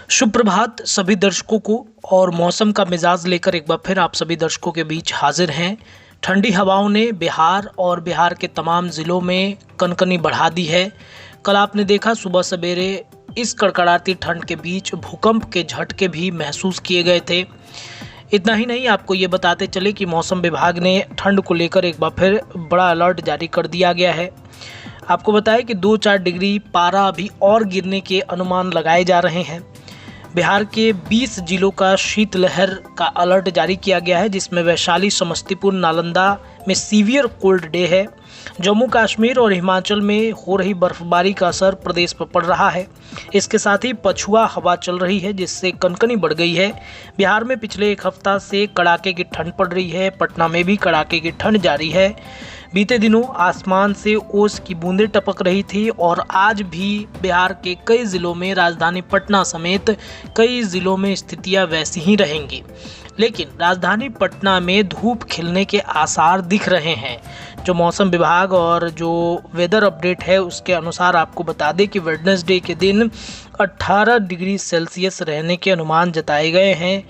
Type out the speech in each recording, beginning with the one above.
शुभ प्रभात सभी दर्शकों को। और मौसम का मिजाज लेकर एक बार फिर आप सभी दर्शकों के बीच हाजिर हैं। ठंडी हवाओं ने बिहार और बिहार के तमाम ज़िलों में कनकनी बढ़ा दी है। कल आपने देखा सुबह सवेरे इस कड़कड़ाती ठंड के बीच भूकंप के झटके भी महसूस किए गए थे। इतना ही नहीं, आपको ये बताते चले कि मौसम विभाग ने ठंड को लेकर एक बार फिर बड़ा अलर्ट जारी कर दिया गया है। आपको बताएं कि 2-4 डिग्री पारा अभी और गिरने के अनुमान लगाए जा रहे हैं। बिहार के 20 जिलों का शीतलहर का अलर्ट जारी किया गया है, जिसमें वैशाली, समस्तीपुर, नालंदा में सीवियर कोल्ड डे है। जम्मू कश्मीर और हिमाचल में हो रही बर्फबारी का असर प्रदेश पर पड़ रहा है। इसके साथ ही पछुआ हवा चल रही है, जिससे कनकनी बढ़ गई है। बिहार में पिछले एक हफ्ता से कड़ाके की ठंड पड़ रही है। पटना में भी कड़ाके की ठंड जारी है। बीते दिनों आसमान से ओस की बूंदें टपक रही थी और आज भी बिहार के कई जिलों में, राजधानी पटना समेत कई जिलों में स्थितियां वैसी ही रहेंगी। लेकिन राजधानी पटना में धूप खिलने के आसार दिख रहे हैं। जो मौसम विभाग और जो वेदर अपडेट है उसके अनुसार आपको बता दें कि वेडनेसडे के दिन 18 डिग्री सेल्सियस रहने के अनुमान जताए गए हैं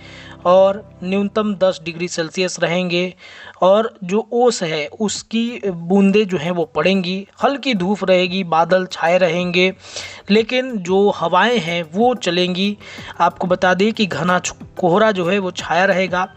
और न्यूनतम 10 डिग्री सेल्सियस रहेंगे। और जो ओस है उसकी बूंदें जो हैं वो पड़ेंगी। हल्की धूप रहेगी, बादल छाए रहेंगे, लेकिन जो हवाएं हैं वो चलेंगी। आपको बता दें कि घना कोहरा जो है वो छाया रहेगा।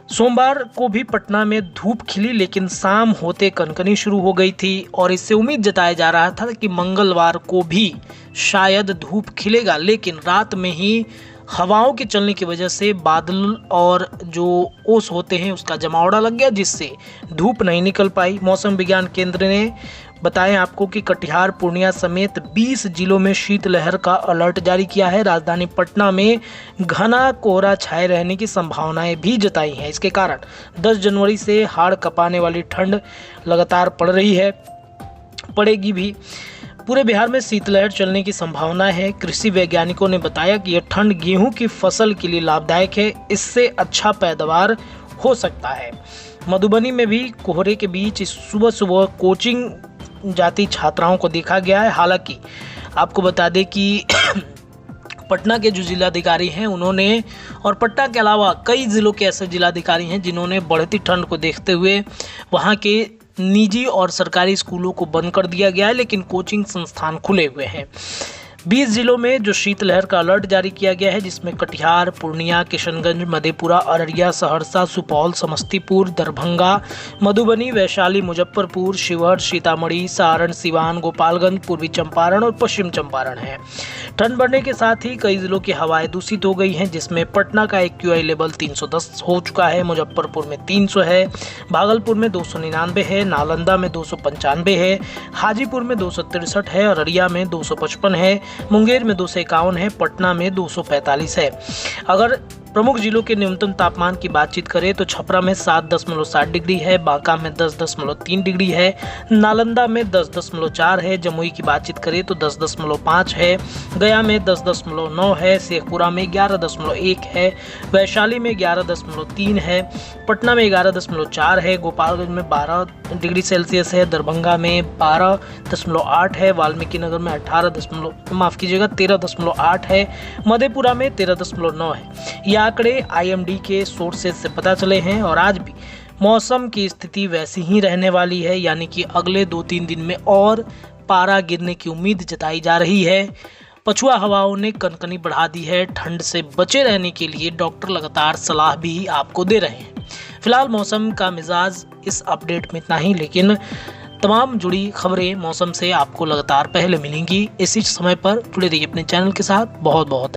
सोमवार को भी पटना में धूप खिली, लेकिन शाम होते कनकनी शुरू हो गई थी और इससे उम्मीद जताया जा रहा था कि मंगलवार को भी शायद धूप खिलेगा, लेकिन रात में ही हवाओं के चलने की वजह से बादल और जो ओस होते हैं उसका जमावड़ा लग गया, जिससे धूप नहीं निकल पाई। मौसम विज्ञान केंद्र ने बताया आपको कि कटिहार, पूर्णिया समेत 20 जिलों में शीतलहर का अलर्ट जारी किया है। राजधानी पटना में घना कोहरा छाए रहने की संभावनाएं भी जताई हैं। इसके कारण 10 जनवरी से हाड़ कपाने वाली ठंड लगातार पड़ रही है, पड़ेगी भी। पूरे बिहार में शीतलहर चलने की संभावना है। कृषि वैज्ञानिकों ने बताया कि यह ठंड गेहूं की फसल के लिए लाभदायक है, इससे अच्छा पैदावार हो सकता है। मधुबनी में भी कोहरे के बीच सुबह सुबह कोचिंग जाती छात्राओं को देखा गया है। हालांकि आपको बता दें कि पटना के जो जिलाधिकारी हैं उन्होंने, और पटना के अलावा कई जिलों के ऐसे जिलाधिकारी हैं जिन्होंने बढ़ती ठंड को देखते हुए वहां के निजी और सरकारी स्कूलों को बंद कर दिया गया है, लेकिन कोचिंग संस्थान खुले हुए हैं। 20 जिलों में जो शीतलहर का अलर्ट जारी किया गया है, जिसमें कटिहार, पूर्णिया, किशनगंज, मधेपुरा, अररिया, सहरसा, सुपौल, समस्तीपुर, दरभंगा, मधुबनी, वैशाली, मुजफ्फरपुर, शिवहर, सीतामढ़ी, सारण, सिवान, गोपालगंज, पूर्वी चंपारण और पश्चिम चंपारण है। ठंड बढ़ने के साथ ही कई जिलों की हवाएं दूषित हो गई हैं, जिसमें पटना का AQI लेवल 310 हो चुका है, मुजफ्फरपुर में 300 है, भागलपुर में 299 है, नालंदा में 295 है, हाजीपुर में 263 है, अररिया में 255 है, मुंगेर में 251 है, पटना में 245 है। अगर प्रमुख जिलों के न्यूनतम तापमान की बातचीत करें तो छपरा में 7.7 डिग्री है, बांका में 10.3 डिग्री है, नालंदा में 10.4 है, जमुई की बातचीत करें तो 10.5 है, गया में 10.9 है, शेखपुरा में 11.1 है, वैशाली में 11.3 है, पटना में 11.4 है, गोपालगंज में 12 डिग्री सेल्सियस है, दरभंगा में 12.8 है, वाल्मीकि नगर में 13.8 है, मधेपुरा में 13.9 है। ये आंकड़े IMD के सोर्सेज से पता चले हैं और आज भी मौसम की स्थिति वैसी ही रहने वाली है, यानी कि अगले 2-3 दिन में और पारा गिरने की उम्मीद जताई जा रही है। पछुआ हवाओं ने कनकनी बढ़ा दी है। ठंड से बचे रहने के लिए डॉक्टर लगातार सलाह भी आपको दे रहे हैं। फिलहाल मौसम का मिजाज इस अपडेट में इतना ही, लेकिन तमाम जुड़ी खबरें मौसम से आपको लगातार पहले मिलेंगी। इसी समय पर जुड़े रहिए अपने चैनल के साथ। बहुत बहुत